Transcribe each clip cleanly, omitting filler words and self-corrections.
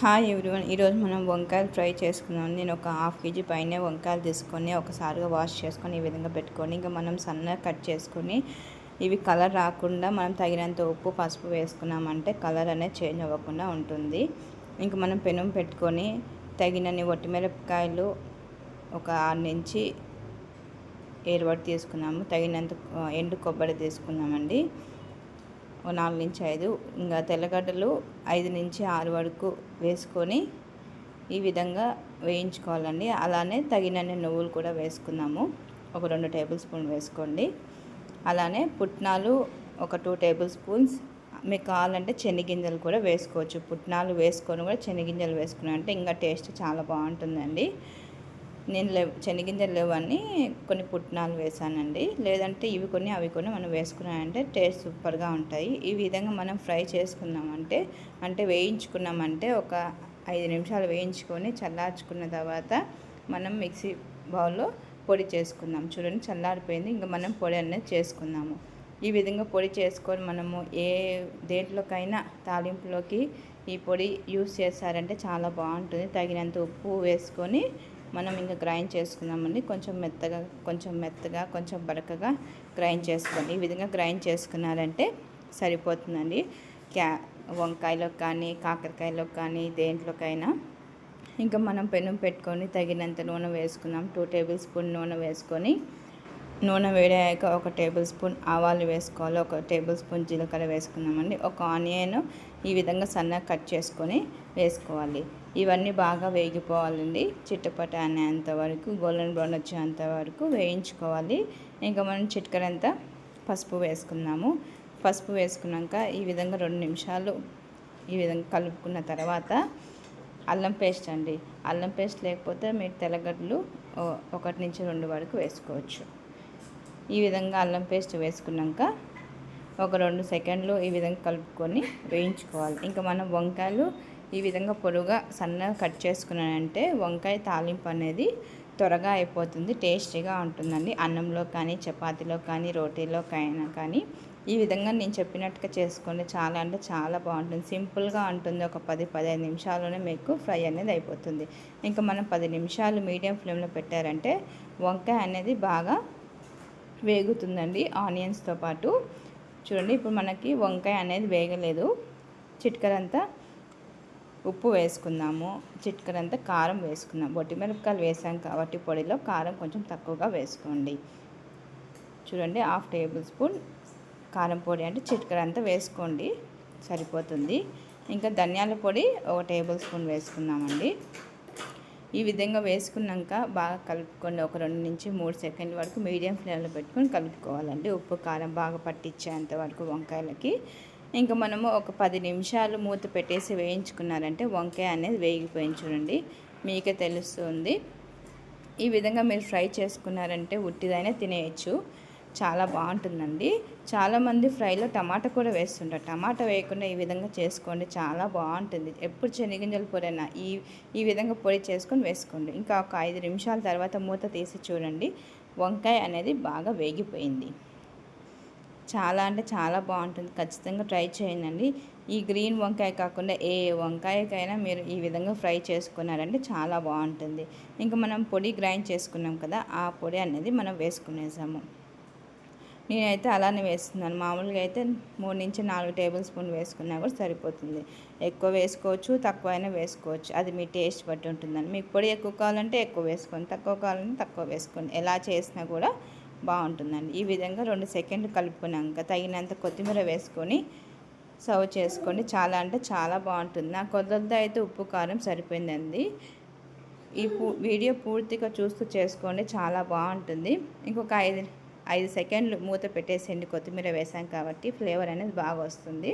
Hi everyone, ఈరోజు మనం వంకాయలు ఫ్రై చేసుకున్నాం. నేను ఒక హాఫ్ కేజీ పైనే వంకాయలు తీసుకొని ఒకసారిగా వాష్ చేసుకొని ఈ విధంగా పెట్టుకొని ఇంకా మనం సన్నగా కట్ చేసుకొని ఇవి కలర్ రాకుండా మనం తగినంత ఉప్పు పసుపు వేసుకున్నామంటే కలర్ అనేది చేంజ్ అవ్వకుండా ఉంటుంది. ఇంకా మనం పెనం పెట్టుకొని తగినన్ని ఒట్టిమిరపకాయలు ఒక 6 నుంచి 7 వరకు తీసుకున్నాము. తగినంత ఎండు కొబ్బరి తీసుకున్నామండి, 4 నుంచి 5. ఇంకా తెల్లగడ్డలు 5 నుంచి 6 వరకు వేసుకొని ఈ విధంగా వేయించుకోవాలండి. అలానే తగినన్ని నువ్వులు కూడా వేసుకున్నాము, ఒక 2 టేబుల్ స్పూన్ వేసుకోండి. అలానే పుట్నాలు ఒక 2 టేబుల్ స్పూన్స్. మీకు కావాలంటే శనగింజలు కూడా వేసుకోవచ్చు. పుట్నాలు వేసుకొని కూడా శనగింజలు వేసుకున్నామంటే ఇంకా టేస్ట్ చాలా బాగుంటుందండి. నేను శనగింజలు లేవని కొన్ని పుట్నాలు వేసానండి. లేదంటే ఇవి కొన్ని అవి కొన్ని మనం వేసుకున్నామంటే టేస్ట్ సూపర్గా ఉంటాయి. ఈ విధంగా మనం ఫ్రై చేసుకున్నామంటే వేయించుకున్నామంటే ఒక 5 నిమిషాలు వేయించుకొని చల్లార్చుకున్న తర్వాత మనం మిక్సీ బౌల్లో పొడి చేసుకుందాం. చూడండి, చల్లారిపోయింది. ఇంకా మనం పొడి అనేది చేసుకుందాము. ఈ విధంగా పొడి చేసుకొని మనము దేంట్లోకైనా తాలింపులోకి ఈ పొడి యూస్ చేస్తారంటే చాలా బాగుంటుంది. తగినంత ఉప్పు వేసుకొని మనం ఇంకా గ్రైండ్ చేసుకుందామండి. కొంచెం మెత్తగా కొంచెం బరకగా గ్రైండ్ చేసుకోండి. ఈ విధంగా గ్రైండ్ చేసుకున్నారంటే సరిపోతుందండి. వంకాయలో కానీ కాకరకాయలో కానీ దేంట్లోకైనా. ఇంకా మనం పెనం పెట్టుకొని తగినంత నూనె వేసుకుందాం. 2 టేబుల్ స్పూన్ నూనె వేసుకొని నూనె వేడాక 1 టేబుల్ స్పూన్ ఆవాలు వేసుకోవాలి, 1 టేబుల్ స్పూన్ జీలకర్ర వేసుకుందామండి. ఒక ఆనియన్ ఈ విధంగా సన్నగా కట్ చేసుకొని వేసుకోవాలి. ఇవన్నీ బాగా వేగిపోవాలండి. చిట్టపట అనేంత వరకు, గోల్డెన్ బ్రౌన్ వచ్చేంత వరకు వేయించుకోవాలి. ఇంకా మనం చిటికెడంతా పసుపు వేసుకుందాము. పసుపు వేసుకున్నాక ఈ విధంగా 2 నిమిషాలు ఈ విధంగా కలుపుకున్న తర్వాత అల్లం పేస్ట్ అండి. అల్లం పేస్ట్ లేకపోతే మీరు తెల్లగడ్డలు 1 నుంచి 2 వరకు వేసుకోవచ్చు. ఈ విధంగా అల్లం పేస్ట్ వేసుకున్నాక ఒక 2 సెకండ్లు ఈ విధంగా కలుపుకొని వేయించుకోవాలి. ఇంకా మనం వంకాయలు ఈ విధంగా పొడుగా సన్నగా కట్ చేసుకున్నానంటే వంకాయ తాలింపు అనేది త్వరగా అయిపోతుంది, టేస్టీగా ఉంటుందండి. అన్నంలో కానీ చపాతీలో కానీ రోటీలోకైనా కానీ ఈ విధంగా నేను చెప్పినట్టుగా చేసుకోండి. చాలా అంటే చాలా బాగుంటుంది, సింపుల్గా ఉంటుంది. ఒక 10-15 నిమిషాల్లోనే మీకు ఫ్రై అనేది అయిపోతుంది. ఇంకా మనం 10 నిమిషాలు మీడియం ఫ్లేమ్లో పెట్టారంటే వంకాయ అనేది బాగా వేగుతుందండి ఆనియన్స్తో పాటు. చూడండి, ఇప్పుడు మనకి వంకాయ అనేది వేగలేదు. చిటికెడంతా ఉప్పు వేసుకుందాము, చిటికెడంతా కారం వేసుకుందాం. ఒట్టిమిరపకాయలు వేసాం కాబట్టి పొడిలో కారం కొంచెం తక్కువగా వేసుకోండి. చూడండి, 1/2 టేబుల్ స్పూన్ కారం పొడి అంటే చిటికెడంతా వేసుకోండి, సరిపోతుంది. ఇంకా ధనియాల పొడి 1 టేబుల్ స్పూన్ వేసుకుందామండి. ఈ విధంగా వేసుకున్నాక బాగా కలుపుకొని ఒక 2 నుంచి 3 సెకండ్ల వరకు మీడియం ఫ్లేమ్లో పెట్టుకొని కలుపుకోవాలండి. ఉప్పు కారం బాగా పట్టించేంత వరకు వంకాయలకి. ఇంకా మనము ఒక 10 నిమిషాలు మూత పెట్టేసి వేయించుకున్నారంటే వంకాయ అనేది వేగిపోయింది. చూడండి, మీకే తెలుస్తుంది. ఈ విధంగా మీరు ఫ్రై చేసుకున్నారంటే ఉట్టిదైనా తినేయచ్చు, చాలా బాగుంటుందండి. చాలామంది ఫ్రైలో టమాటా కూడా వేస్తుంటారు. టమాటా వేయకుండా ఈ విధంగా చేసుకోండి, చాలా బాగుంటుంది. ఎప్పుడు శనగింజల పొడైనా ఈ విధంగా పొడి చేసుకొని వేసుకోండి. ఇంకా ఒక 5 నిమిషాల తర్వాత మూత తీసి చూడండి, వంకాయ అనేది బాగా వేగిపోయింది. చాలా అంటే చాలా బాగుంటుంది, ఖచ్చితంగా ట్రై చేయండి. ఈ గ్రీన్ వంకాయ కాకుండా ఏ వంకాయకైనా మీరు ఈ విధంగా ఫ్రై చేసుకున్నారంటే చాలా బాగుంటుంది. ఇంకా మనం పొడి గ్రైండ్ చేసుకున్నాం కదా, ఆ పొడి అనేది మనం వేసుకునేసాము. నేనైతే అలానే వేస్తున్నాను. మామూలుగా అయితే 3 నుంచి 4 టేబుల్ స్పూన్ వేసుకున్నా కూడా సరిపోతుంది. ఎక్కువ వేసుకోవచ్చు, తక్కువ అయినా వేసుకోవచ్చు, అది మీ టేస్ట్ బట్టి ఉంటుందండి. మీకు పొడి ఎక్కువ కావాలంటే ఎక్కువ వేసుకోండి, తక్కువ కావాలంటే తక్కువ వేసుకోండి. ఎలా చేసినా కూడా బాగుంటుందండి. ఈ విధంగా 2 సెకండ్లు కలుపుకున్నాక తగినంత కొత్తిమీర వేసుకొని సర్వ్ చేసుకోండి. చాలా అంటే చాలా బాగుంటుంది. నా కొలతలతో అయితే ఉప్పు కారం సరిపోయిందండి. ఈ వీడియో పూర్తిగా చూస్తూ చేసుకోండి, చాలా బాగుంటుంది. ఇంకొక 5 సెకండ్లు మూత పెట్టేసేయండి. కొత్తిమీర వేసాం కాబట్టి ఫ్లేవర్ అనేది బాగా వస్తుంది.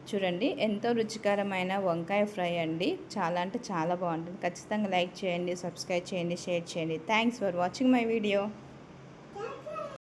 చూడండి, ఎంతో రుచికరమైన వంకాయ ఫ్రై అండి. చాలా అంటే చాలా బాగుంటుంది. ఖచ్చితంగా లైక్ చేయండి, సబ్స్క్రైబ్ చేయండి, షేర్ చేయండి. Thanks for watching my video.